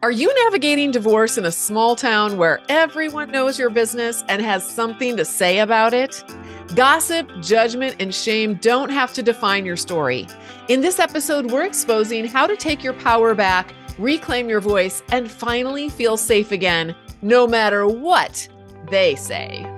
Are you navigating divorce in a small town where everyone knows your business and has something to say about it? Gossip, judgment, and shame don't have to define your story. In this episode, we're exposing how to take your power back, reclaim your voice, and finally feel safe again, no matter what they say.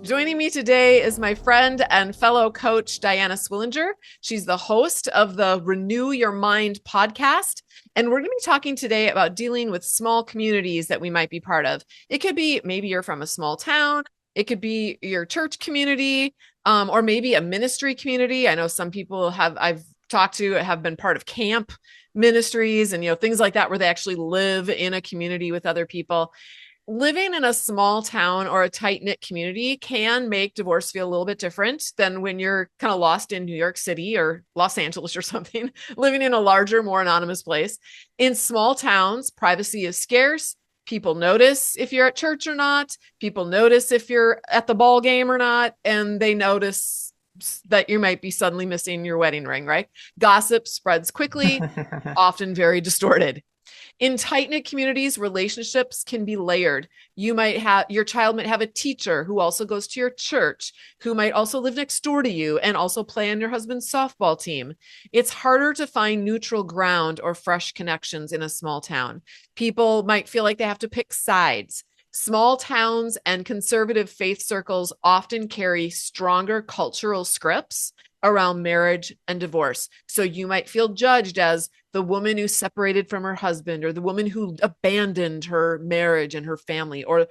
Joining me today is my friend and fellow coach, Diana Swillinger. She's the host of the Renew Your Mind podcast. And we're going to be talking today about dealing with small communities that we might be part of. It could be maybe you're from a small town. It could be your church community, or maybe a ministry community. I know some people I've talked to have been part of camp ministries and, things like that, where they actually live in a community with other people. Living in a small town or a tight-knit community can make divorce feel a little bit different than when you're kind of lost in New York City or Los Angeles or something, living in a larger, more anonymous place. In small towns, privacy is scarce. People notice if you're at church or not. People notice if you're at the ball game or not, and they notice that you might be suddenly missing your wedding ring, right? Gossip spreads quickly, often very distorted. In tight-knit communities, relationships can be layered. Your child might have a teacher who also goes to your church, who might also live next door to you and also play on your husband's softball team. It's harder to find neutral ground or fresh connections in a small town. People might feel like they have to pick sides. Small towns and conservative faith circles often carry stronger cultural scripts around marriage and divorce. So you might feel judged as the woman who separated from her husband, or the woman who abandoned her marriage and her family, or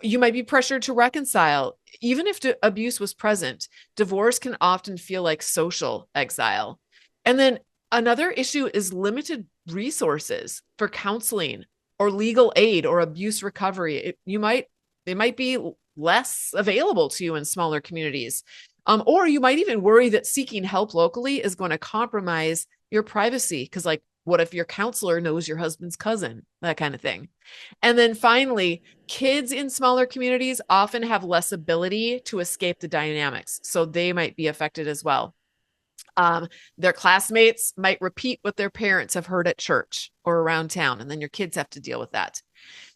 you might be pressured to reconcile. Even if abuse was present, divorce can often feel like social exile. And then another issue is limited resources for counseling or legal aid or abuse recovery. It might be less available to you in smaller communities. Or you might even worry that seeking help locally is going to compromise your privacy. Because what if your counselor knows your husband's cousin, that kind of thing. And then finally, kids in smaller communities often have less ability to escape the dynamics. So they might be affected as well. Their classmates might repeat what their parents have heard at church or around town. And then your kids have to deal with that.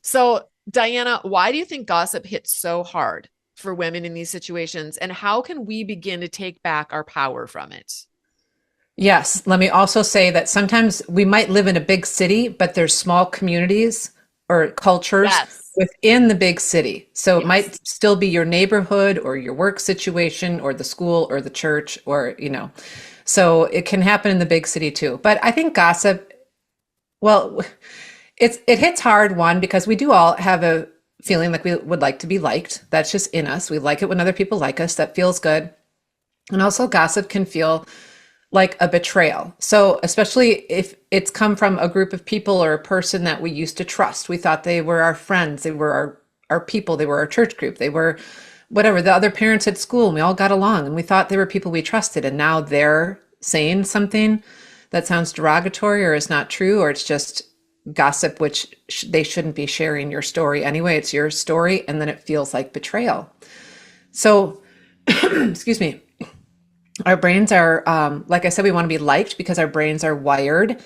So Diana, why do you think gossip hits so hard for women in these situations? And how can we begin to take back our power from it? Yes. Let me also say that sometimes we might live in a big city, but there's small communities or cultures within the big city. So it might still be your neighborhood or your work situation or the school or the church so it can happen in the big city too. But I think gossip, well, it hits hard, one, because we do all have a feeling like we would like to be liked. That's just in us. We like it when other people like us. That feels good. And also gossip can feel like a betrayal. So especially if it's come from a group of people or a person that we used to trust. We thought they were our friends. They were our people. They were our church group. They were whatever, the other parents at school, and we all got along and we thought they were people we trusted. And now they're saying something that sounds derogatory or is not true, or it's just gossip, which they shouldn't be sharing your story anyway. It's your story. And then it feels like betrayal. So, excuse me. Our brains are, like I said, we want to be liked because our brains are wired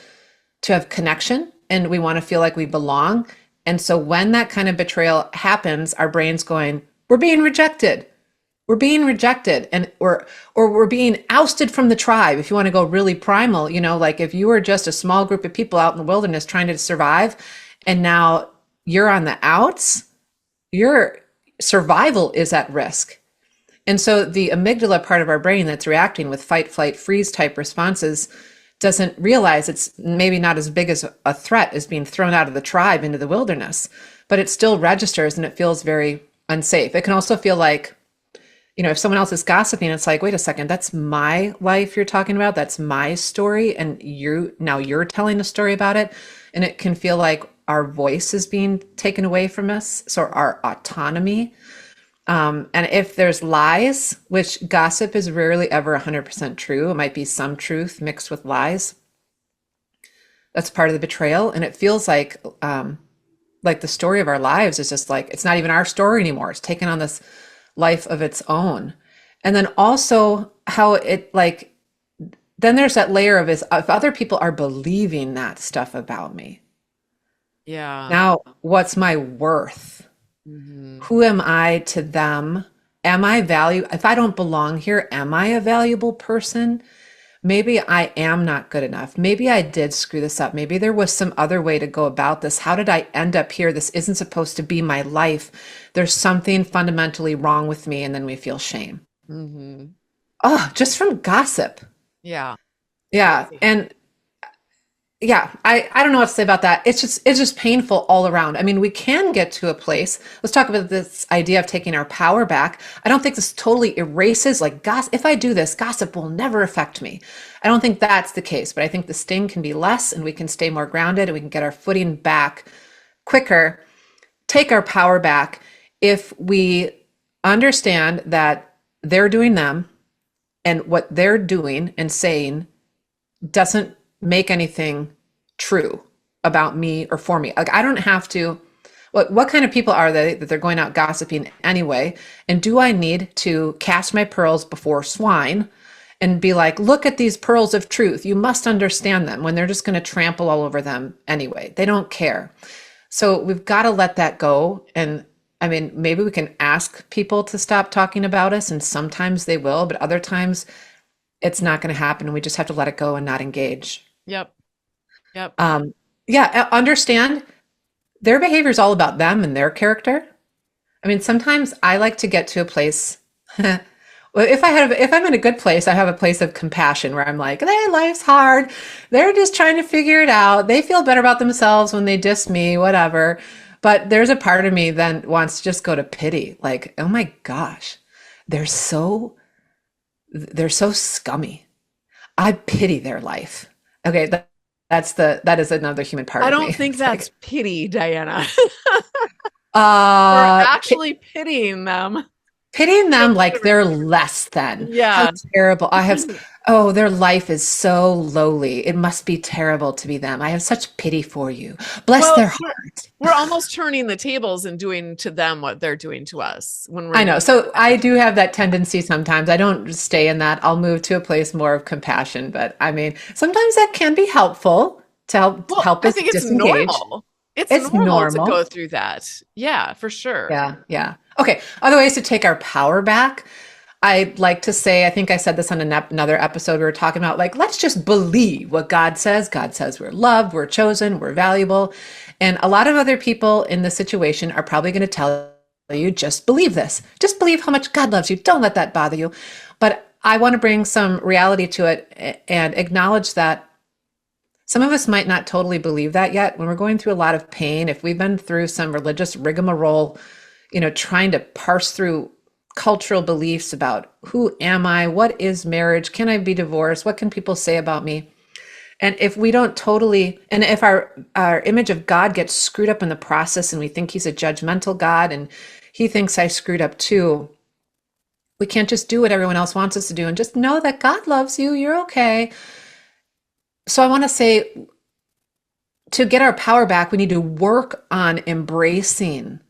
to have connection and we want to feel like we belong. And so when that kind of betrayal happens, our brain's going, we're being rejected. We're being rejected, and or we're being ousted from the tribe. If you want to go really primal, like if you were just a small group of people out in the wilderness trying to survive, and now you're on the outs, your survival is at risk. And so the amygdala part of our brain that's reacting with fight, flight, freeze type responses doesn't realize it's maybe not as big as a threat as being thrown out of the tribe into the wilderness, but it still registers and it feels very unsafe. It can also feel like, if someone else is gossiping, it's like, wait a second, that's my life you're talking about. That's my story. And you're telling a story about it. And it can feel like our voice is being taken away from us. So our autonomy. And if there's lies, which gossip is rarely ever 100% true, it might be some truth mixed with lies. That's part of the betrayal. And it feels like the story of our lives is just like, it's not even our story anymore. It's taken on this life of its own. And then also how it like, then there's that layer of is if other people are believing that stuff about me, Yeah. now what's my worth? Hmm. Who am I to them? Am I value? If I don't belong here, am I a valuable person? Maybe I am not good enough. Maybe I did screw this up. Maybe there was some other way to go about this. How did I end up here? This isn't supposed to be my life. There's something fundamentally wrong with me. And then we feel shame. Hmm. Oh, just from gossip. Yeah. Yeah. And yeah, I don't know what to say about that. It's just painful all around. I mean, we can get to a place. Let's talk about this idea of taking our power back. I don't think this totally erases like gossip. If I do this, gossip will never affect me. I don't think that's the case, but I think the sting can be less and we can stay more grounded and we can get our footing back quicker, take our power back if we understand that they're doing them and what they're doing and saying doesn't make anything true about me or for me. Like I don't have to. What kind of people are they that they're going out gossiping anyway? And do I need to cast my pearls before swine and be like, look at these pearls of truth. You must understand them when they're just going to trample all over them anyway. They don't care. So we've got to let that go. And I mean, maybe we can ask people to stop talking about us, and sometimes they will, but other times it's not going to happen. And we just have to let it go and not engage. Yep. Yep. Um, yeah, understand their behavior is all about them and their character. I mean, sometimes I like to get to a place. Well, if I'm in a good place, I have a place of compassion where I'm like, their life's hard. They're just trying to figure it out. They feel better about themselves when they diss me, whatever. But there's a part of me that wants to just go to pity. Like, oh my gosh, they're so they're so scummy. I pity their life. Okay, that is another human part I of don't me. think It's like, that's pity, Diana. We're uh, actually pitying them. pitying them like they're less than. How Yeah. terrible. Oh, their life is so lowly. It must be terrible to be them. I have such pity for you. Bless Well, their we're heart. we're almost turning the tables and doing to them what they're doing to us when we're I know. doing So that I energy. do have that tendency sometimes. I don't stay in that. I'll move to a place more of compassion. But I mean, sometimes that can be helpful to Well, help I us think it's disengage. normal. It's It's normal to normal. go through that. Yeah, for sure. Yeah, yeah. Okay, other ways to take our power back. I'd like to say, I think I said this on another episode. We were talking about like, let's just believe what God says. God says we're loved, we're chosen, we're valuable. And a lot of other people in this situation are probably going to tell you, just believe this. Just believe how much God loves you. Don't let that bother you. But I want to bring some reality to it and acknowledge that some of us might not totally believe that yet. When we're going through a lot of pain, if we've been through some religious rigmarole, trying to parse through cultural beliefs about who am I, what is marriage, can I be divorced, what can people say about me? And if we don't totally, and if our image of God gets screwed up in the process and we think he's a judgmental God and he thinks I screwed up too, we can't just do what everyone else wants us to do and just know that God loves you, you're okay. So I want to say to get our power back, we need to work on embracing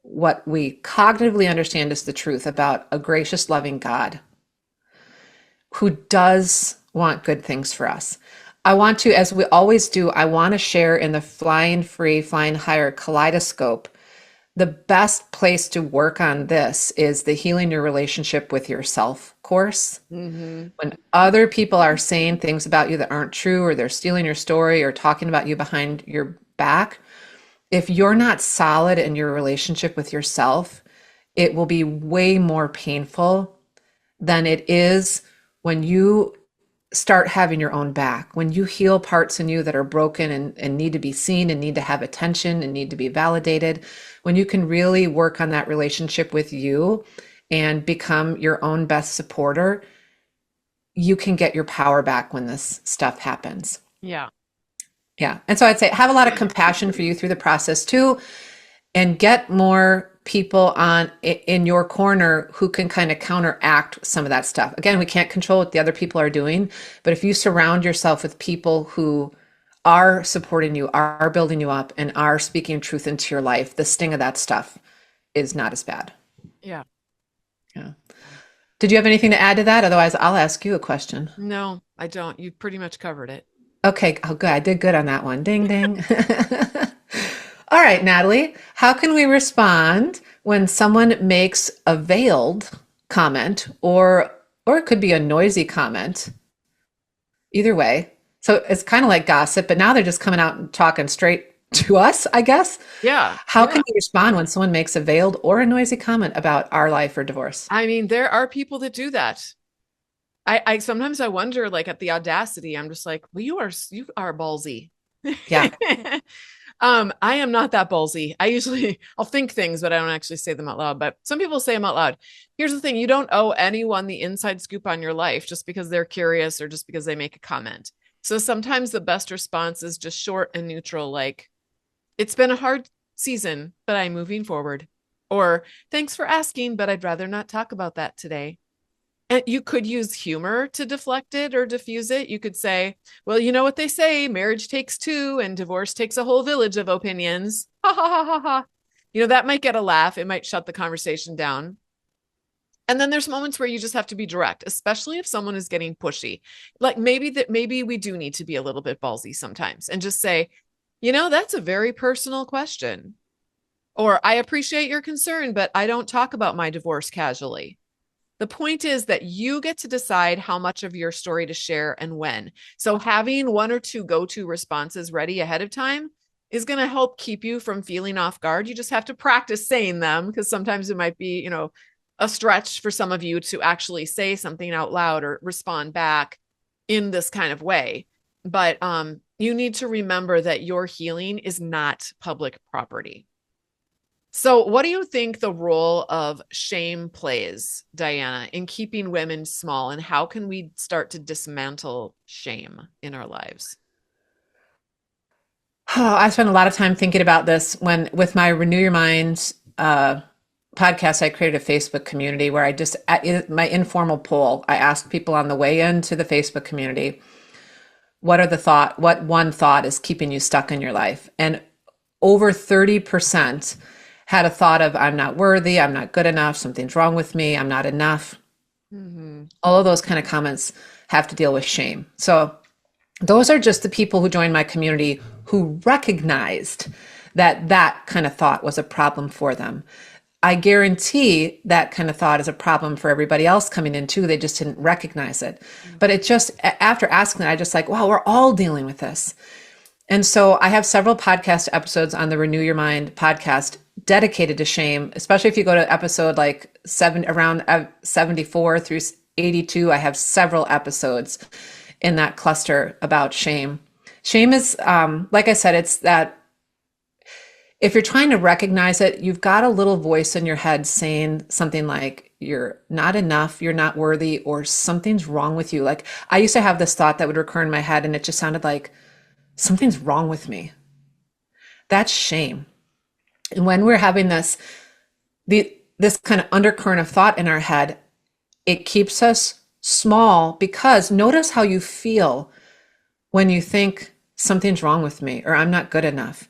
what we cognitively understand is the truth about a gracious, loving God who does want good things for us. I want to, as we always do, I want to share in the Flying Free, Flying Higher kaleidoscope. The best place to work on this is the Healing Your Relationship with Yourself course. Hmm. When other people are saying things about you that aren't true, or they're stealing your story or talking about you behind your back, if you're not solid in your relationship with yourself, it will be way more painful than it is when you start having your own back, when you heal parts in you that are broken and need to be seen and need to have attention and need to be validated, when you can really work on that relationship with you and become your own best supporter, you can get your power back when this stuff happens. Yeah. Yeah. And so I'd say have a lot of compassion for you through the process too, and get more people on in your corner who can kind of counteract some of that stuff. Again, we can't control what the other people are doing, but if you surround yourself with people who are supporting you, are building you up, and are speaking truth into your life, the sting of that stuff is not as bad. Yeah. Yeah. Did you have anything to add to that? Otherwise, I'll ask you a question. No, I don't. You pretty much covered it. Okay. Oh, good. I did good on that one. Ding, ding. All right, Natalie, how can we respond when someone makes a veiled comment or it could be a noisy comment? Either way. So it's kind of like gossip, but now they're just coming out and talking straight to us, I guess. Yeah. How can we respond when someone makes a veiled or a noisy comment about our life or divorce? I mean, there are people that do that. I sometimes I wonder, like, at the audacity. I'm just like, well, you are ballsy. Yeah. I am not that ballsy. I'll think things, but I don't actually say them out loud. But some people say them out loud. Here's the thing: you don't owe anyone the inside scoop on your life just because they're curious or just because they make a comment. So sometimes the best response is just short and neutral, like, it's been a hard season, but I'm moving forward. Or thanks for asking, but I'd rather not talk about that today. And you could use humor to deflect it or diffuse it. You could say, well, you know what they say, marriage takes two and divorce takes a whole village of opinions. Ha ha ha ha ha. That might get a laugh. It might shut the conversation down. And then there's moments where you just have to be direct, especially if someone is getting pushy. Like maybe we do need to be a little bit ballsy sometimes and just say, that's a very personal question. Or I appreciate your concern, but I don't talk about my divorce casually. The point is that you get to decide how much of your story to share and when. So having one or two go-to responses ready ahead of time is going to help keep you from feeling off guard. You just have to practice saying them because sometimes it might be, a stretch for some of you to actually say something out loud or respond back in this kind of way. But you need to remember that your healing is not public property. So, what do you think the role of shame plays, Diana, in keeping women small? And how can we start to dismantle shame in our lives? Oh, I spent a lot of time thinking about this when, with my Renew Your Mind podcast, I created a Facebook community where my informal poll, I asked people on the way into the Facebook community, what one thought is keeping you stuck in your life? And over 30% had a thought of, I'm not worthy, I'm not good enough, something's wrong with me, I'm not enough. Mm-hmm. All of those kind of comments have to deal with shame. So those are just the people who joined my community who recognized that kind of thought was a problem for them. I guarantee that kind of thought is a problem for everybody else coming in too. They just didn't recognize it. Mm-hmm. But it just, after asking that, I just like, wow, we're all dealing with this. And so I have several podcast episodes on the Renew Your Mind podcast dedicated to shame, especially if you go to episode like around 74 through 82. I have several episodes in that cluster about shame. Shame is, like I said, it's that if you're trying to recognize it, you've got a little voice in your head saying something like, you're not enough, you're not worthy, or something's wrong with you. Like I used to have this thought that would recur in my head and it just sounded like, something's wrong with me. That's shame. And when we're having this kind of undercurrent of thought in our head, it keeps us small because notice how you feel when you think something's wrong with me or I'm not good enough.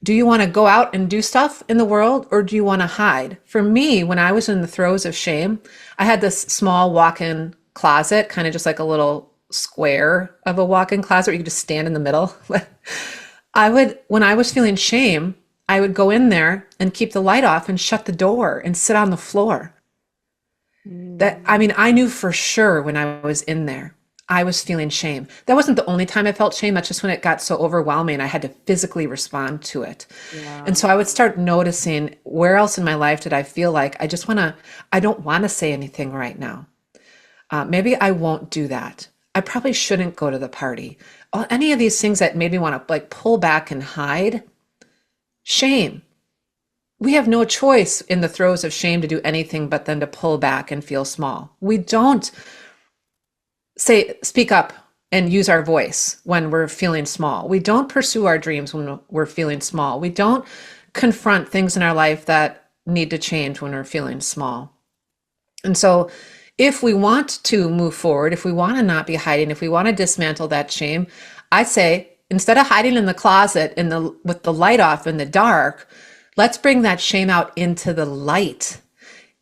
Do you want to go out and do stuff in the world or do you want to hide? For me, when I was in the throes of shame, I had this small walk-in closet, kind of just like a little square of a walk-in closet where you could just stand in the middle. When I was feeling shame, I would go in there and keep the light off and shut the door and sit on the floor. I knew for sure when I was in there, I was feeling shame. That wasn't the only time I felt shame. That's just when it got so overwhelming. I had to physically respond to it. Yeah. And so I would start noticing where else in my life did I feel like I don't want to say anything right now. Maybe I won't do that. I probably shouldn't go to the party. Any of these things that made me want to like pull back and hide. Shame. We have no choice in the throes of shame to do anything but then to pull back and feel small. We don't speak up and use our voice when we're feeling small. We don't pursue our dreams when we're feeling small. We don't confront things in our life that need to change when we're feeling small. And so if we want to move forward, if we want to not be hiding, if we want to dismantle that shame, I say, instead of hiding in the closet with the light off in the dark, let's bring that shame out into the light.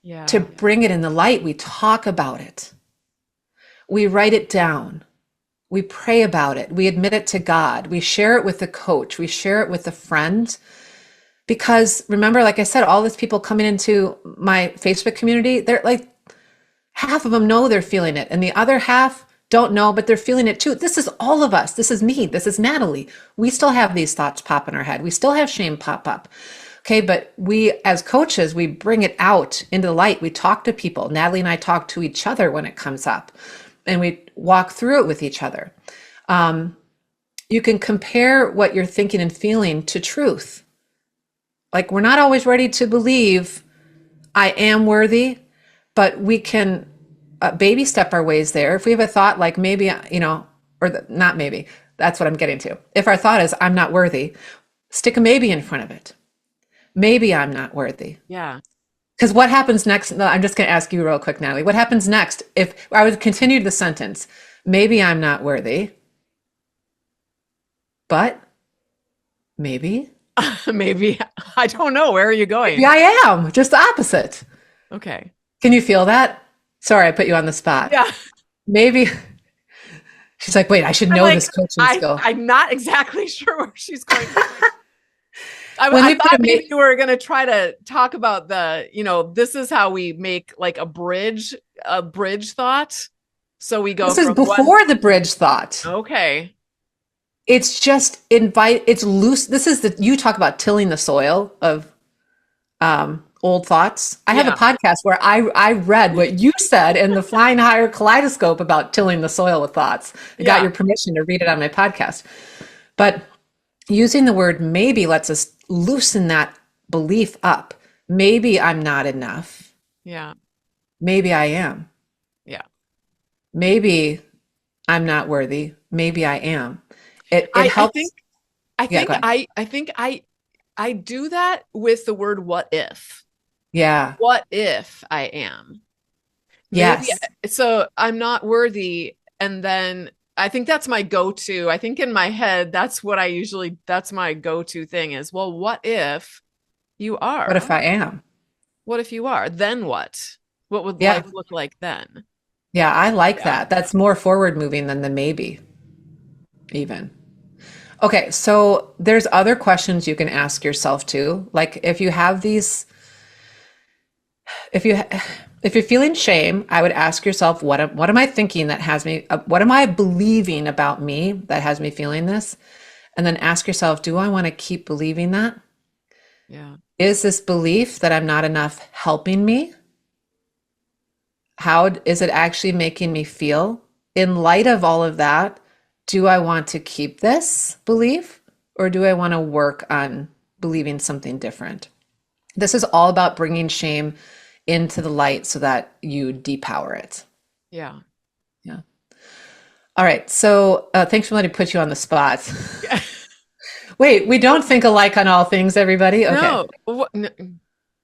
To Yeah. bring it in the light, we talk about it. We write it down. We pray about it. We admit it to God. We share it with the coach. We share it with a friend. Because remember, like I said, all these people coming into my Facebook community, they're like, half of them know they're feeling it, and the other half don't know, but they're feeling it too. This is all of us. This is me. This is Natalie. We still have these thoughts pop in our head. We still have shame pop up. Okay, but we, as coaches, we bring it out into the light. We talk to people. Natalie and I talk to each other when it comes up, and we walk through it with each other. You can compare what you're thinking and feeling to truth. Like, we're not always ready to believe I am worthy, but we can baby step our ways there. If we have a thought like maybe, not maybe, that's what I'm getting to. If our thought is I'm not worthy, stick a maybe in front of it. Maybe I'm not worthy. Yeah. Because what happens next? No, I'm just going to ask you real quick, Natalie. What happens next if I would continue the sentence? Maybe I'm not worthy, but maybe. Maybe. I don't know. Where are you going? Maybe I am. Just the opposite. Okay. Can you feel that? Sorry, I put you on the spot. Yeah. Maybe. She's like, wait, I should know this coaching skill. I'm not exactly sure where she's going. I thought maybe you were going to try to talk about this is how we make like a bridge thought. So we go. This is before the bridge thought. Okay. It's just it's loose. This is you talk about tilling the soil of old thoughts. I have a podcast where I read what you said in the Flying Higher Kaleidoscope about tilling the soil with thoughts. I got your permission to read it on my podcast. But using the word maybe lets us loosen that belief up. Maybe I'm not enough. Yeah. Maybe I am. Yeah. Maybe I'm not worthy. Maybe I am. It helps. I think I do that with the word what if. Yeah. What if I am? Yes. Maybe, so I'm not worthy. And then I think that's my go-to. I think in my head, that's my go-to thing is, well, what if you are? What if I am? What if you are? Then what? What would life look like then? Yeah, I like that. That's more forward moving than the maybe even. Okay, so there's other questions you can ask yourself too. Like if you have these, if you're feeling shame, I would ask yourself, what am I thinking that has me, what am I believing about me that has me feeling this? And then ask yourself, do I want to keep believing that? Yeah. Is this belief that I'm not enough helping me? How is it actually making me feel? In light of all of that, do I want to keep this belief or do I want to work on believing something different? This is all about bringing shame into the light so that you depower it. Yeah. Yeah. All right. So thanks for letting me put you on the spot. Yeah. Wait, we don't think alike on all things, everybody? Okay. No.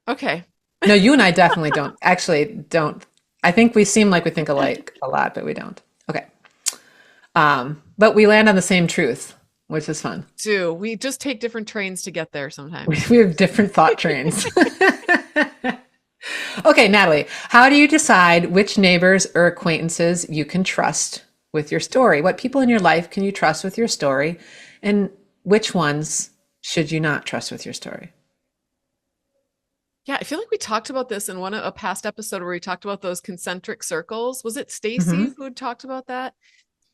Okay. No, you and I definitely don't. Actually, don't. I think we seem like we think alike a lot, but we don't. Okay. But we land on the same truth, which is fun. We just take different trains to get there sometimes. We have different thought trains. Okay, Natalie, how do you decide which neighbors or acquaintances you can trust with your story? What people in your life can you trust with your story? And which ones should you not trust with your story? Yeah, I feel like we talked about this in a past episode where we talked about those concentric circles. Was it Stacy who had talked about that?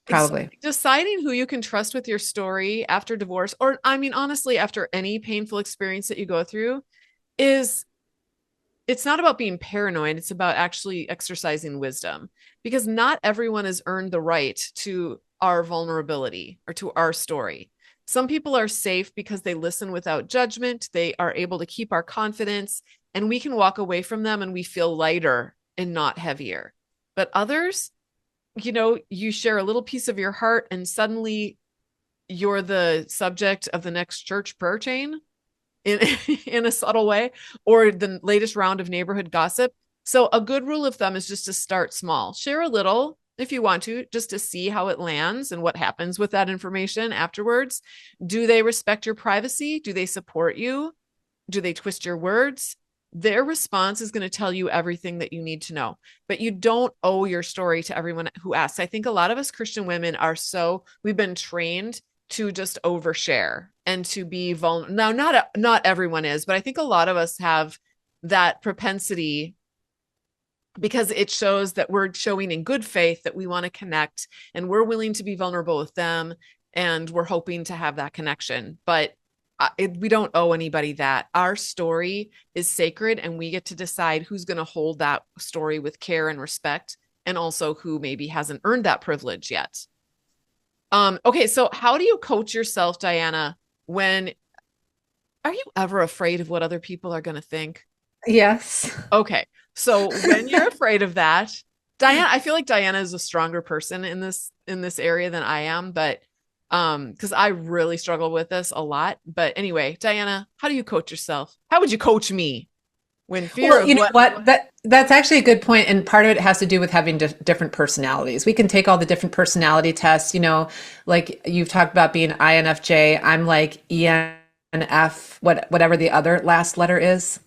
Probably. Deciding who you can trust with your story after divorce, or I mean, honestly, after any painful experience that you go through, it's not about being paranoid. It's about actually exercising wisdom, because not everyone has earned the right to our vulnerability or to our story. Some people are safe because they listen without judgment. They are able to keep our confidence, and we can walk away from them and we feel lighter and not heavier. But others, you share a little piece of your heart and suddenly you're the subject of the next church prayer chain in a subtle way, or the latest round of neighborhood gossip. So a good rule of thumb is just to start small. Share a little if you want to, just to see how it lands and what happens with that information afterwards. Do they respect your privacy? Do they support you? Do they twist your words? their response is going to tell you everything that you need to know, but you don't owe your story to everyone who asks. I think a lot of us Christian women we've been trained to just overshare and to be vulnerable. Now, not everyone is, but I think a lot of us have that propensity because it shows that we're showing in good faith that we want to connect and we're willing to be vulnerable with them and we're hoping to have that connection. But we don't owe anybody that. Our story is sacred and we get to decide who's going to hold that story with care and respect, and also who maybe hasn't earned that privilege yet. Okay, so how do you coach yourself, Diana, are you ever afraid of what other people are going to think? Yes. Okay. So when you're afraid of that, Diana, I feel like Diana is a stronger person in this area than I am, but because I really struggle with this a lot. But anyway, Diana, how do you coach yourself? How would you coach me when fear Well, of you know what? That's actually a good point, and part of it has to do with having different personalities. We can take all the different personality tests, like you've talked about being INFJ. I'm like ENF, whatever the other last letter is.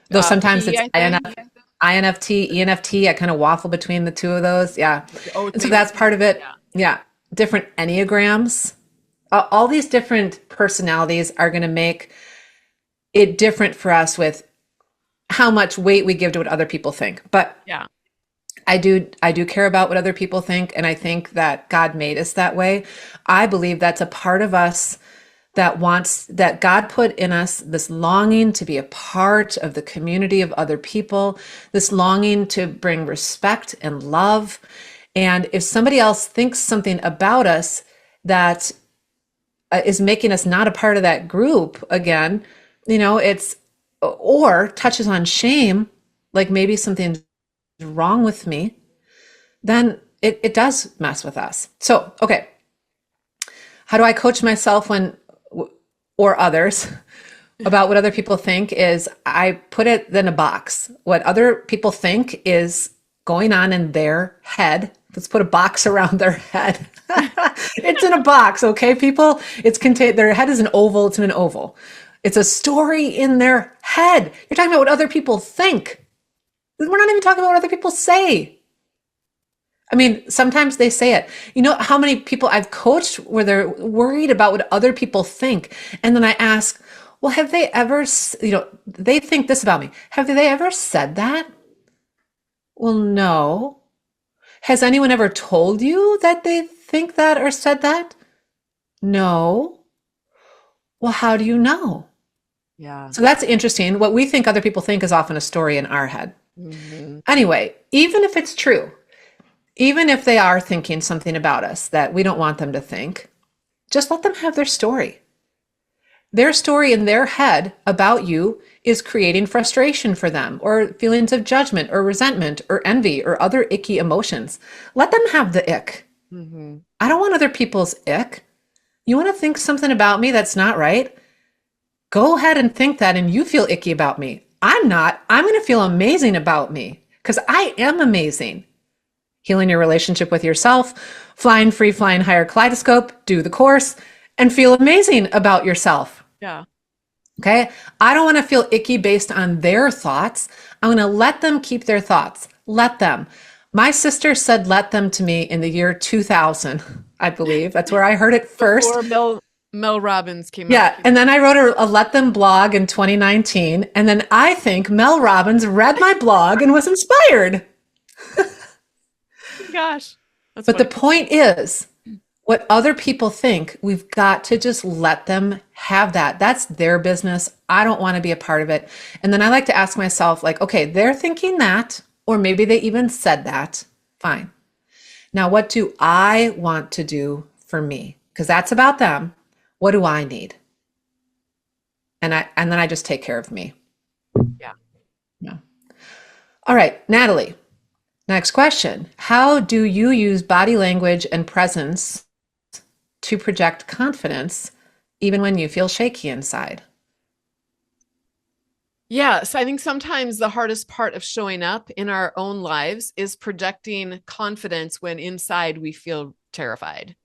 Though sometimes P, it's I think. INFT, ENFT. I kind of waffle between the two of those. Yeah. Oh, And so that's part of it. yeah. Yeah. Different Enneagrams. All these different personalities are going to make it different for us with how much weight we give to what other people think. But Yeah. I do care about what other people think. And I think that God made us that way. I believe that's a part of us that God put in us, this longing to be a part of the community of other people, this longing to bring respect and love. And if somebody else thinks something about us that is making us not a part of that group again, or touches on shame, like maybe something's wrong with me, then it does mess with us. So, okay. How do I coach myself or others about what other people think is I put it in a box. What other people think is going on in their head. Let's put a box around their head. It's in a box, okay, people? It's contained. Their head is an oval. It's in an oval. It's a story in their head. You're talking about what other people think. We're not even talking about what other people say. I mean, sometimes they say it. You know how many people I've coached where they're worried about what other people think? And then I ask, well, have they ever, they think this about me. Have they ever said that? Well, no. Has anyone ever told you that they think that or said that? No. Well, how do you know? Yeah. So that's interesting. What we think other people think is often a story in our head. Mm-hmm. Anyway, even if it's true, even if they are thinking something about us that we don't want them to think, just let them have their story. Their story in their head about you is creating frustration for them, or feelings of judgment or resentment or envy or other icky emotions. Let them have the ick. Mm-hmm. I don't want other people's ick. You want to think something about me that's not right? Go ahead and think that, and you feel icky about me. I'm not. I'm going to feel amazing about me because I am amazing. Healing your relationship with yourself, flying free, flying higher kaleidoscope, do the course, and feel amazing about yourself. Yeah. Okay. I don't want to feel icky based on their thoughts. I'm going to let them keep their thoughts. Let them. My sister said, let them to me in the year 2000, I believe. That's where I heard it first. Before Mel Robbins came out. Yeah. And then I wrote a Let Them blog in 2019. And then I think Mel Robbins read my blog and was inspired. Gosh. But funny. The point is, what other people think, we've got to just let them have that. That's their business. I don't want to be a part of it. And then I like to ask myself, like, okay, they're thinking that, or maybe they even said that. Fine. Now, what do I want to do for me? Because that's about them. What do I need? And then I just take care of me. Yeah. Yeah. All right, Natalie. Next question. How do you use body language and presence to project confidence even when you feel shaky inside? Yeah, so I think sometimes the hardest part of showing up in our own lives is projecting confidence when inside we feel terrified.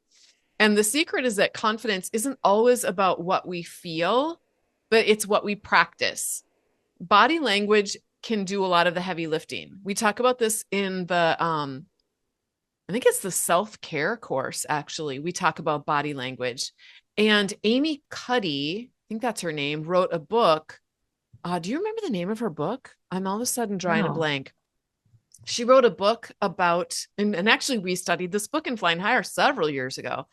And the secret is that confidence isn't always about what we feel, but it's what we practice. body language can do a lot of the heavy lifting. We talk about this in the I think it's the self-care course, actually. We talk about body language. And Amy Cuddy, I think that's her name, wrote a book. Do you remember the name of her book? I'm all of a sudden drawing a blank. She wrote a book about, and actually we studied this book in Flying Higher several years ago,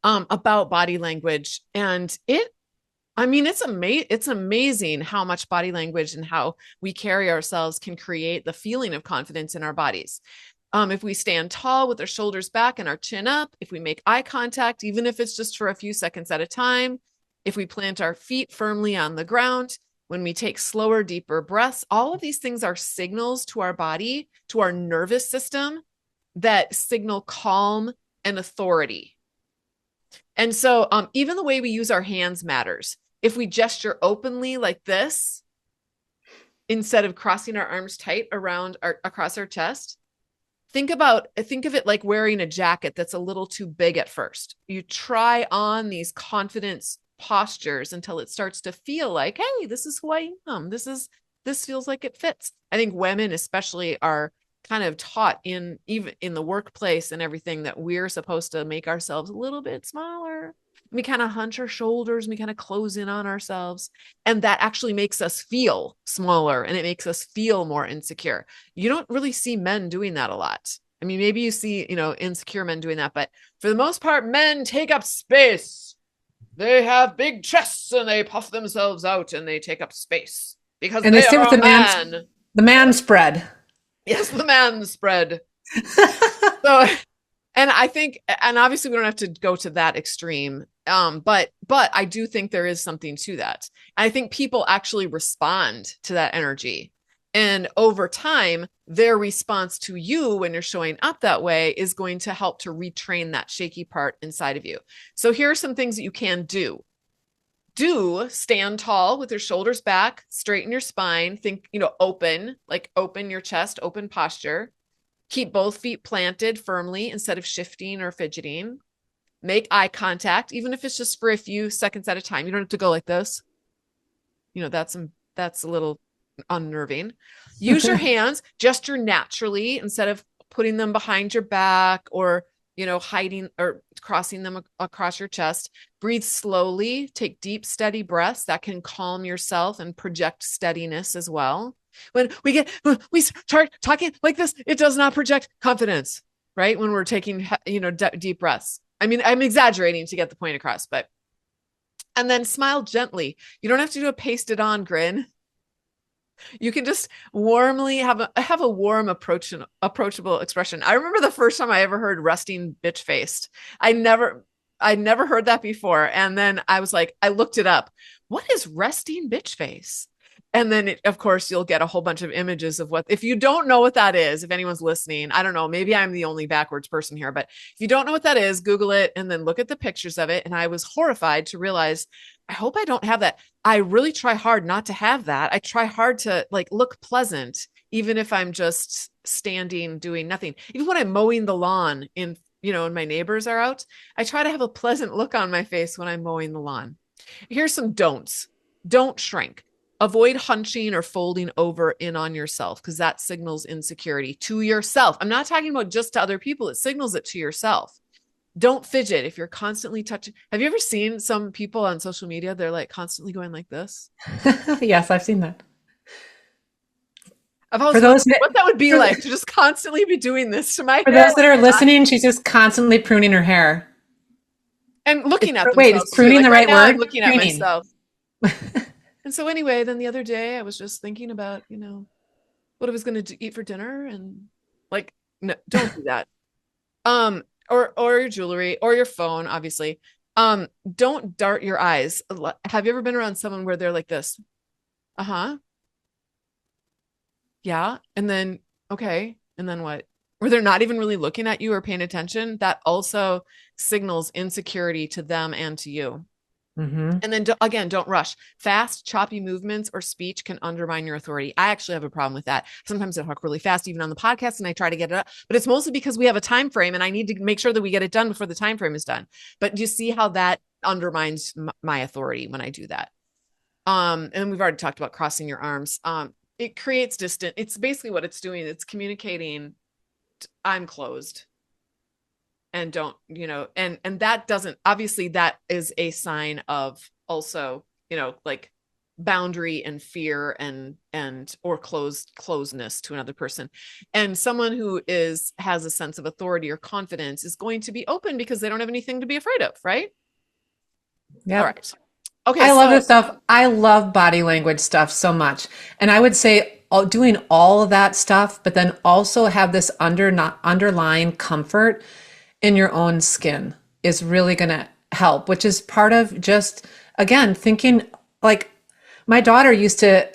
about body language. And it's amazing how much body language and how we carry ourselves can create the feeling of confidence in our bodies. If we stand tall with our shoulders back and our chin up, if we make eye contact, even if it's just for a few seconds at a time, if we plant our feet firmly on the ground, when we take slower, deeper breaths, all of these things are signals to our body, to our nervous system that signal calm and authority. And so even the way we use our hands matters. If we gesture openly like this, instead of crossing our arms tight across our chest, think of it like wearing a jacket that's a little too big at first. You try on these confidence postures until it starts to feel like, hey, this is who I am. This feels like it fits. I think women especially are kind of taught even in the workplace and everything that we're supposed to make ourselves a little bit smaller. We kind of hunch our shoulders, we kind of close in on ourselves. And that actually makes us feel smaller and it makes us feel more insecure. You don't really see men doing that a lot. I mean, maybe you see, insecure men doing that, but for the most part, men take up space. They have big chests and they puff themselves out and they take up space because they sit with the man spread. Yes, the man spread. So, and I think, and obviously we don't have to go to that extreme. But I do think there is something to that. I think people actually respond to that energy. And over time, their response to you when you're showing up that way is going to help to retrain that shaky part inside of you. So here are some things that you can do. Stand tall with your shoulders back, straighten your spine, think, open your chest, open posture. Keep both feet planted firmly instead of shifting or fidgeting. Make eye contact, even if it's just for a few seconds at a time. You don't have to go like this. That's a little unnerving. Use your hands, gesture naturally instead of putting them behind your back or, hiding or crossing them across your chest. Breathe slowly, take deep, steady breaths that can calm yourself and project steadiness as well. When we start talking like this, it does not project confidence, right? When we're taking, deep breaths. I mean, I'm exaggerating to get the point across, and then smile gently. You don't have to do a pasted on grin. You can just warmly have a warm approachable expression. I remember the first time I ever heard resting bitch faced. I'd never heard that before. And then I was like, I looked it up. What is resting bitch face? And then, of course, you'll get a whole bunch of images of if you don't know what that is, if anyone's listening, I don't know, maybe I'm the only backwards person here, but if you don't know what that is, Google it and then look at the pictures of it. And I was horrified to realize, I hope I don't have that. I really try hard not to have that. I try hard to look pleasant, even if I'm just standing doing nothing. Even when I'm mowing the lawn and my neighbors are out, I try to have a pleasant look on my face when I'm mowing the lawn. Here's some don'ts. Don't shrink. Avoid hunching or folding over in on yourself because that signals insecurity to yourself. I'm not talking about just to other people. It signals it to yourself. Don't fidget if you're constantly touching. Have you ever seen some people on social media? They're constantly going like this. Yes, I've seen that. What that would be like to just constantly be doing this to my hair. For those that are listening, she's just constantly pruning her hair. And looking at themselves. Wait, is pruning the right word? I'm looking at myself. And so anyway, then the other day I was just thinking about, what I was going to eat for dinner and no, don't do that. Or your jewelry or your phone, obviously. Don't dart your eyes. Have you ever been around someone where they're like this? Uh-huh. Yeah. And then, okay. And then what? Where they're not even really looking at you or paying attention. That also signals insecurity to them and to you. Mm-hmm. And then don't rush. Fast, choppy movements or speech can undermine your authority. I actually have a problem with that. Sometimes I talk really fast, even on the podcast, and I try to get it up, but it's mostly because we have a time frame and I need to make sure that we get it done before the time frame is done. But do you see how that undermines my authority when I do that? And we've already talked about crossing your arms. It creates distance. It's basically what it's doing. It's communicating, I'm closed and don't, and that doesn't, obviously that is a sign of also, like boundary and fear and or closeness to another person. And someone who has a sense of authority or confidence is going to be open because they don't have anything to be afraid of, right? Yep. All right. Okay, I love so this stuff. I love body language stuff so much. And I would say doing all of that stuff, but then also have this underlying comfort in your own skin is really going to help, which is part of just, again, thinking like my daughter used to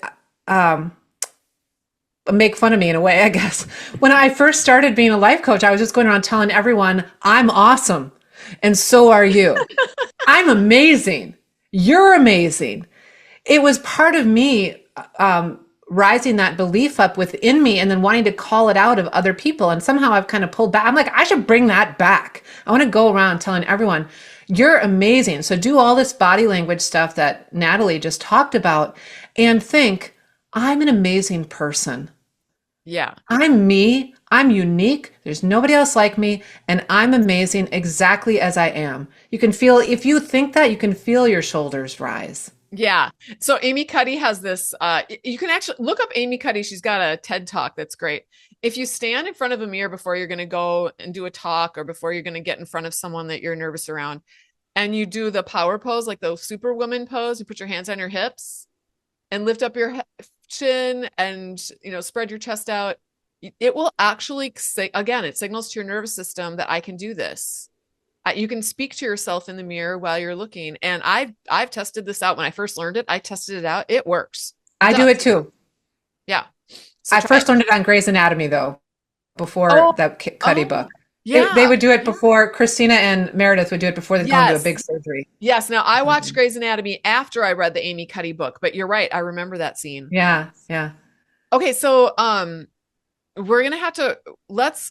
make fun of me in a way, I guess. When I first started being a life coach, I was just going around telling everyone, I'm awesome. And so are you. I'm amazing. You're amazing. It was part of me rising that belief up within me and then wanting to call it out of other people. And somehow I've kind of pulled back. I'm like, I should bring that back. I want to go around telling everyone, you're amazing. So do all this body language stuff that Natalie just talked about and think, I'm an amazing person. yeah. I'm me. I'm unique. There's nobody else like me. And I'm amazing exactly as I am. You can feel, if you think that, you can feel your shoulders rise. Yeah. So Amy Cuddy has this, you can actually look up Amy Cuddy. She's got a TED Talk that's great. If you stand in front of a mirror before you're going to go and do a talk or before you're going to get in front of someone that you're nervous around and you do the power pose, like the superwoman pose, you put your hands on your hips and lift up your chin and, spread your chest out. It will actually say, again, it signals to your nervous system that I can do this. You can speak to yourself in the mirror while you're looking. And I've tested this out. When I first learned it, I tested it out. It works. I do it too. Yeah. So I first learned it on Grey's Anatomy though, before that Cuddy book. Yeah. They would do it before, Christina and Meredith would do it before they'd go into a big surgery. Yes. Now I watched Grey's Anatomy after I read the Amy Cuddy book, but you're right. I remember that scene. Yeah. Yeah. Okay. So, we're going to have to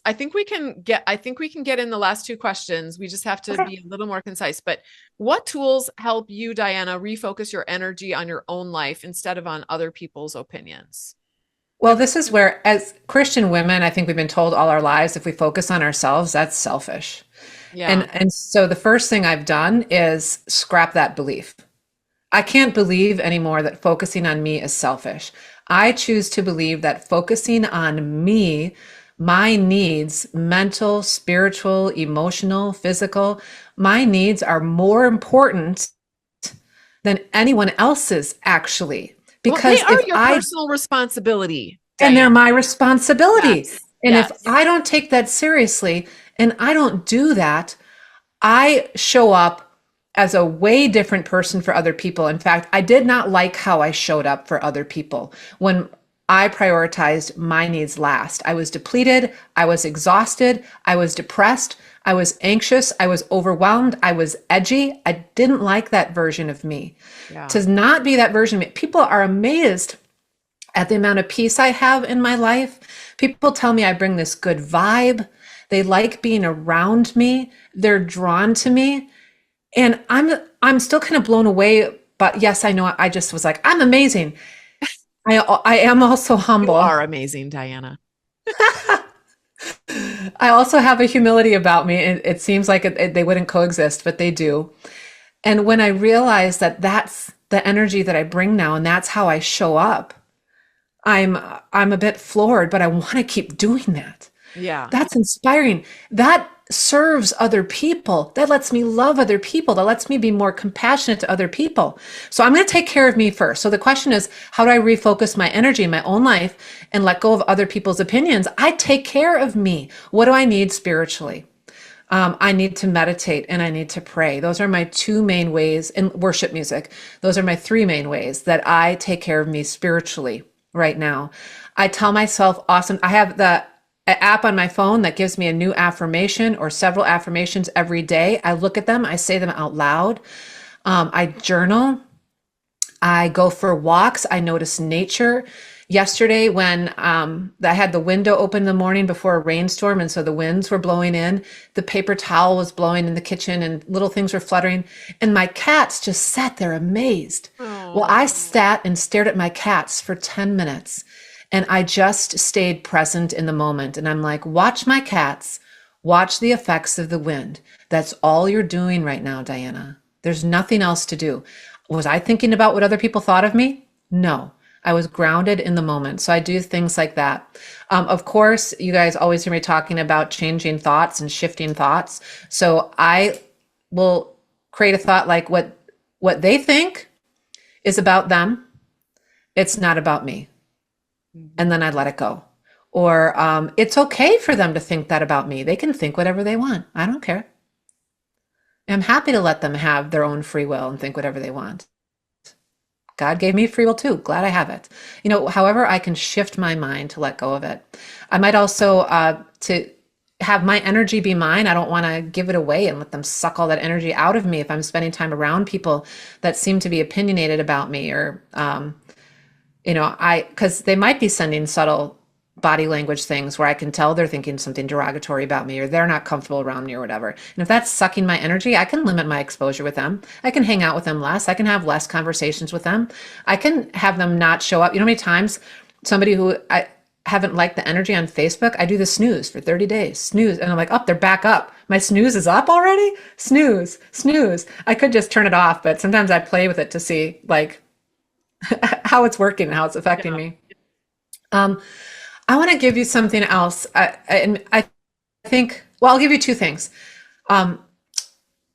I think we can get in the last two questions. We just have to be a little more concise, but what tools help you, Diana, refocus your energy on your own life instead of on other people's opinions? Well, this is where, as Christian women, I think we've been told all our lives, if we focus on ourselves, that's selfish. Yeah. And so the first thing I've done is scrap that belief. I can't believe anymore that focusing on me is selfish. I choose to believe that focusing on me, my needs, mental, spiritual, emotional, physical, my needs are more important than anyone else's, actually. Because they are your personal responsibility, Diana. And they're my responsibility. Yes. And if I don't take that seriously and I don't do that, I show up as a way different person for other people. In fact, I did not like how I showed up for other people when I prioritized my needs last. I was depleted. I was exhausted. I was depressed. I was anxious. I was overwhelmed. I was edgy. I didn't like that version of me. Yeah. To not be that version of me. People are amazed at the amount of peace I have in my life. People tell me I bring this good vibe. They like being around me. They're drawn to me. And I'm still kind of blown away, but yes, I know I just was like, I'm amazing. I am also humble. You are amazing, Diana. I also have a humility about me. It seems like they wouldn't coexist, but they do. And when I realize that that's the energy that I bring now, and that's how I show up, I'm a bit floored, but I want to keep doing that. Yeah. That's inspiring. That serves other people. That lets me love other people. That lets me be more compassionate to other people. So I'm going to take care of me first. So the question is, how do I refocus my energy in my own life and let go of other people's opinions? I take care of me. What do I need spiritually? I need to meditate and I need to pray. Those are my two main ways, in worship music. Those are my three main ways that I take care of me spiritually right now. I tell myself, awesome. I have the app on my phone that gives me a new affirmation or several affirmations every day. I look at them, I say them out loud. I journal. I go for walks. I notice nature. Yesterday when I had the window open in the morning before a rainstorm, and so the winds were blowing in, the paper towel was blowing in the kitchen and little things were fluttering, and my cats just sat there amazed. Aww. Well, I sat and stared at my cats for 10 minutes and I just stayed present in the moment. And I'm like, watch my cats, watch the effects of the wind. That's all you're doing right now, Diana. There's nothing else to do. Was I thinking about what other people thought of me? No. I was grounded in the moment. So I do things like that. Of course, you guys always hear me talking about changing thoughts and shifting thoughts. So I will create a thought like what they think is about them. It's not about me. And then I let it go. Or it's okay for them to think that about me. They can think whatever they want. I don't care. I'm happy to let them have their own free will and think whatever they want. God gave me free will too. Glad I have it. However, I can shift my mind to let go of it. I might also to have my energy be mine. I don't want to give it away and let them suck all that energy out of me if I'm spending time around people that seem to be opinionated about me or, because they might be sending subtle body language things where I can tell they're thinking something derogatory about me or they're not comfortable around me or whatever. And if that's sucking my energy, I can limit my exposure with them. I can hang out with them less. I can have less conversations with them. I can have them not show up. You know how many times somebody who I haven't liked the energy on Facebook, I do the snooze for 30 days. Snooze. And I'm like, oh, they're back up. My snooze is up already? Snooze, snooze. I could just turn it off, but sometimes I play with it to see like how it's working and how it's affecting me. I want to give you something else. I think, well, I'll give you two things. When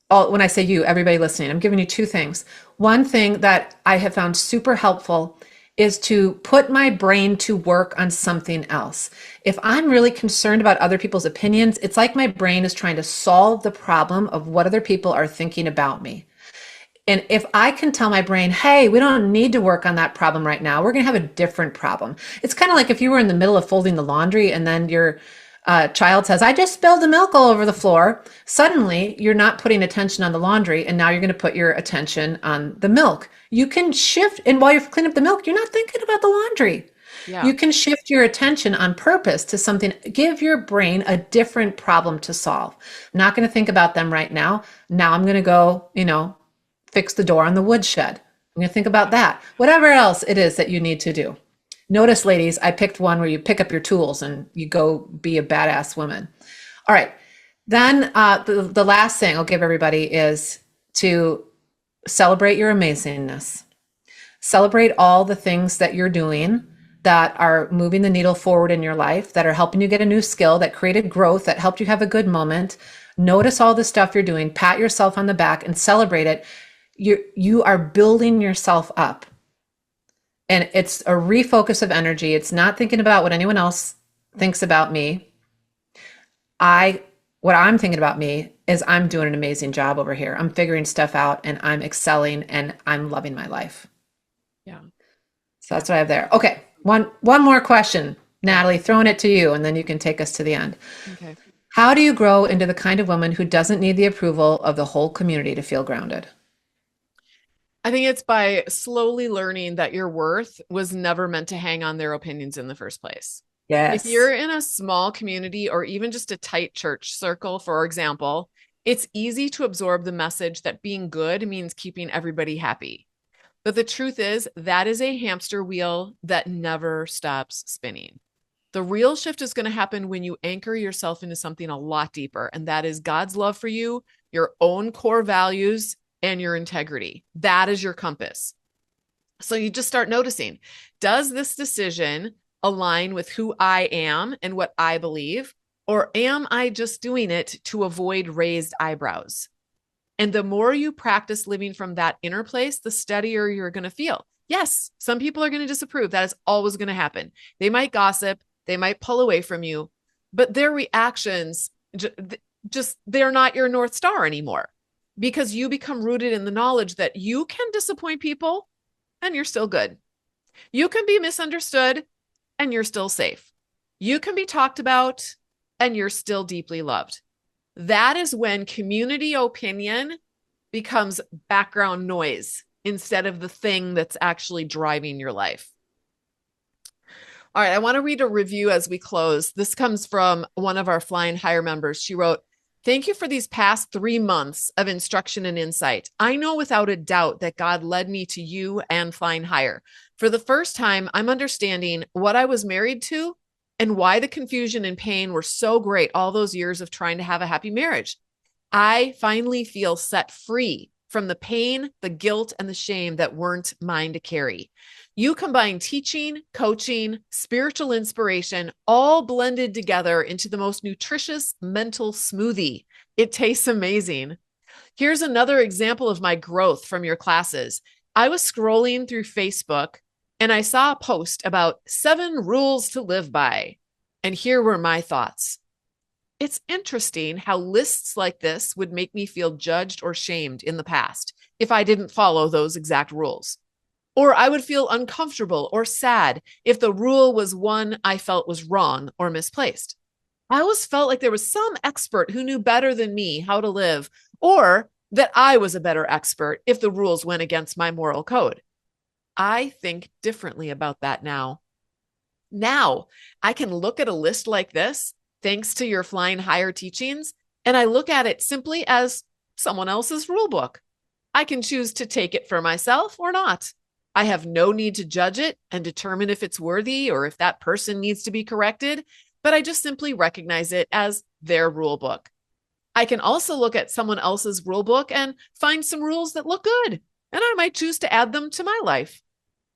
I say you, everybody listening, I'm giving you two things. One thing that I have found super helpful is to put my brain to work on something else. If I'm really concerned about other people's opinions, it's like my brain is trying to solve the problem of what other people are thinking about me. And if I can tell my brain, hey, we don't need to work on that problem right now. We're going to have a different problem. It's kind of like if you were in the middle of folding the laundry and then your child says, I just spilled the milk all over the floor. Suddenly, you're not putting attention on the laundry, and now you're going to put your attention on the milk. You can shift, and while you're cleaning up the milk, you're not thinking about the laundry. Yeah. You can shift your attention on purpose to something. Give your brain a different problem to solve. I'm not going to think about them right now. Now I'm going to go, fix the door on the woodshed. I'm going to think about that. Whatever else it is that you need to do. Notice, ladies, I picked one where you pick up your tools and you go be a badass woman. All right. Then the last thing I'll give everybody is to celebrate your amazingness. Celebrate all the things that you're doing that are moving the needle forward in your life, that are helping you get a new skill, that created growth, that helped you have a good moment. Notice all the stuff you're doing, pat yourself on the back and celebrate it. You are building yourself up. And it's a refocus of energy. It's not thinking about what anyone else thinks about me. What I'm thinking about me is I'm doing an amazing job over here. I'm figuring stuff out and I'm excelling and I'm loving my life. Yeah. So that's what I have there. Okay. One more question, Natalie, throwing it to you, and then you can take us to the end. Okay. How do you grow into the kind of woman who doesn't need the approval of the whole community to feel grounded? I think it's by slowly learning that your worth was never meant to hang on their opinions in the first place. Yes. If you're in a small community or even just a tight church circle, for example, it's easy to absorb the message that being good means keeping everybody happy. But the truth is that is a hamster wheel that never stops spinning. The real shift is going to happen when you anchor yourself into something a lot deeper, and that is God's love for you, your own core values, and your integrity. That is your compass. So you just start noticing, does this decision align with who I am and what I believe, or am I just doing it to avoid raised eyebrows? And the more you practice living from that inner place, the steadier you're going to feel. Yes, some people are going to disapprove. That is always going to happen. They might gossip, they might pull away from you, but their reactions, they're not your North Star anymore. Because you become rooted in the knowledge that you can disappoint people and you're still good. You can be misunderstood and you're still safe. You can be talked about and you're still deeply loved. That is when community opinion becomes background noise instead of the thing that's actually driving your life. All right, I want to read a review as we close. This comes from one of our Flying Higher members. She wrote, Thank you for these past 3 months of instruction and insight. I know without a doubt that God led me to you and Flying Higher. For the first time, I'm understanding what I was married to and why the confusion and pain were so great all those years of trying to have a happy marriage. I finally feel set free from the pain, the guilt, and the shame that weren't mine to carry. You combine teaching, coaching, spiritual inspiration, all blended together into the most nutritious mental smoothie. It tastes amazing. Here's another example of my growth from your classes. I was scrolling through Facebook and I saw a post about 7 rules to live by. And here were my thoughts. It's interesting how lists like this would make me feel judged or shamed in the past if I didn't follow those exact rules. Or I would feel uncomfortable or sad if the rule was one I felt was wrong or misplaced. I always felt like there was some expert who knew better than me how to live, or that I was a better expert if the rules went against my moral code. I think differently about that now. Now I can look at a list like this, thanks to your Flying Higher teachings, and I look at it simply as someone else's rule book. I can choose to take it for myself or not. I have no need to judge it and determine if it's worthy or if that person needs to be corrected, but I just simply recognize it as their rule book. I can also look at someone else's rule book and find some rules that look good, and I might choose to add them to my life.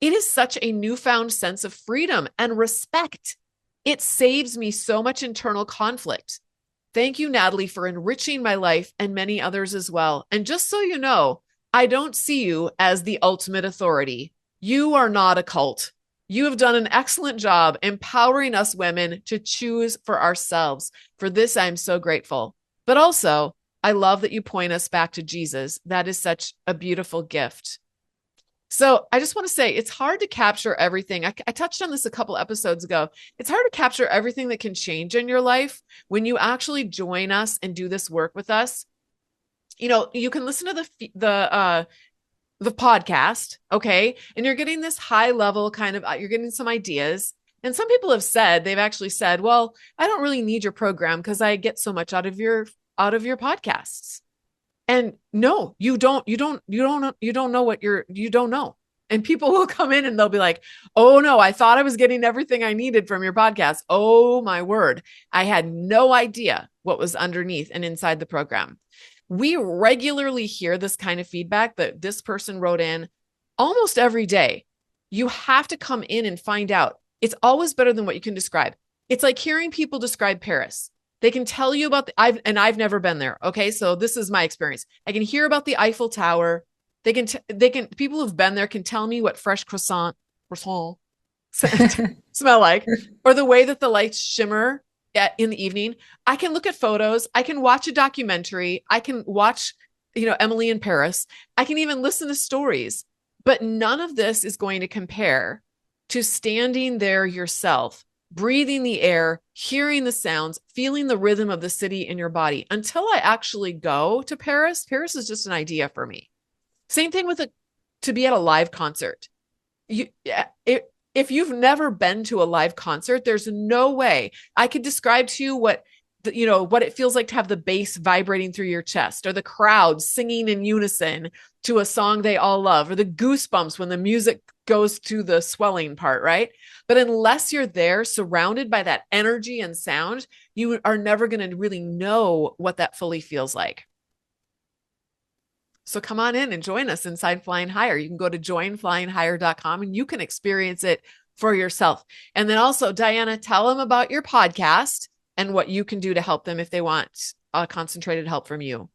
It is such a newfound sense of freedom and respect. It saves me so much internal conflict. Thank you, Natalie, for enriching my life and many others as well. And just so you know, I don't see you as the ultimate authority. You are not a cult. You have done an excellent job empowering us women to choose for ourselves. For this, I'm so grateful. But also, I love that you point us back to Jesus. That is such a beautiful gift. So I just want to say it's hard to capture everything. I touched on this a couple episodes ago. It's hard to capture everything that can change in your life when you actually join us and do this work with us. You know, you can listen to the podcast, okay, and you're getting this high level kind of you're getting some ideas. And some people have said, they've actually said, well, I don't really need your program because I get so much out of your podcasts. And no, you don't know what you don't know. And people will come in and they'll be like, oh no, I thought I was getting everything I needed from your podcast. Oh my word. I had no idea what was underneath and inside the program. We regularly hear this kind of feedback that this person wrote in almost every day. You have to come in and find out. It's always better than what you can describe. It's like hearing people describe Paris. They can tell you about I've never been there. Okay. So this is my experience. I can hear about the Eiffel Tower. People who've been there can tell me what fresh croissant smell like, or the way that the lights shimmer in the evening. I can look at photos. I can watch a documentary. I can watch, Emily in Paris. I can even listen to stories, but none of this is going to compare to standing there yourself, breathing the air, hearing the sounds, feeling the rhythm of the city in your body. Until I actually go to Paris, Paris is just an idea for me. Same thing with to be at a live concert. If you've never been to a live concert, there's no way I could describe to you what it feels like to have the bass vibrating through your chest, or the crowd singing in unison to a song they all love, or the goosebumps when the music goes to the swelling part, right? But unless you're there surrounded by that energy and sound, you are never going to really know what that fully feels like. So come on in and join us inside Flying Higher. You can go to joinflyinghigher.com and you can experience it for yourself. And then also, Diana, tell them about your podcast and what you can do to help them if they want concentrated help from you.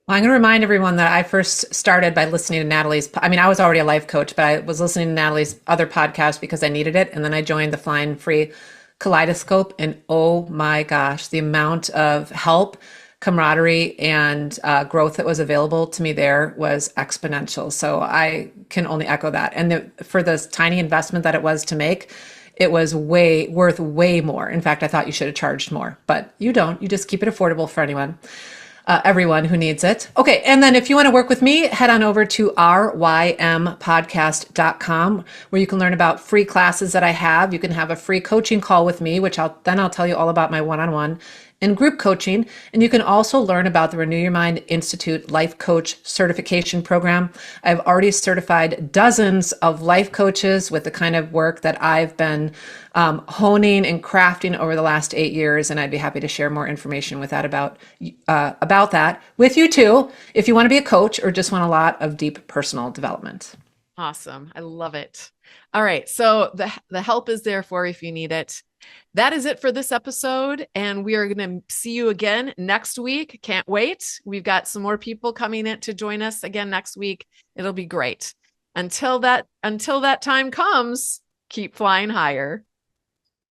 Well, I'm going to remind everyone that I first started by listening to Natalie's. I was already a life coach, but I was listening to Natalie's other podcast because I needed it. And then I joined the Flying Free Kaleidoscope. And oh my gosh, the amount of help, camaraderie, and growth that was available to me there was exponential. So I can only echo that. And for this tiny investment that it was to make, it was worth way more. In fact, I thought you should have charged more, but you don't. You just keep it affordable for everyone who needs it. Okay. And then if you want to work with me, head on over to rympodcast.com, where you can learn about free classes that I have. You can have a free coaching call with me, which I'll tell you all about my one-on-one and group coaching. And you can also learn about the Renew Your Mind Institute Life Coach Certification Program. I've already certified dozens of life coaches with the kind of work that I've been honing and crafting over the last 8 years. And I'd be happy to share more information with that about that with you too, if you want to be a coach or just want a lot of deep personal development. Awesome. I love it. All right. So the help is there for if you need it. That is it for this episode. And we are going to see you again next week. Can't wait. We've got some more people coming in to join us again next week. It'll be great. Until that time comes, keep flying higher.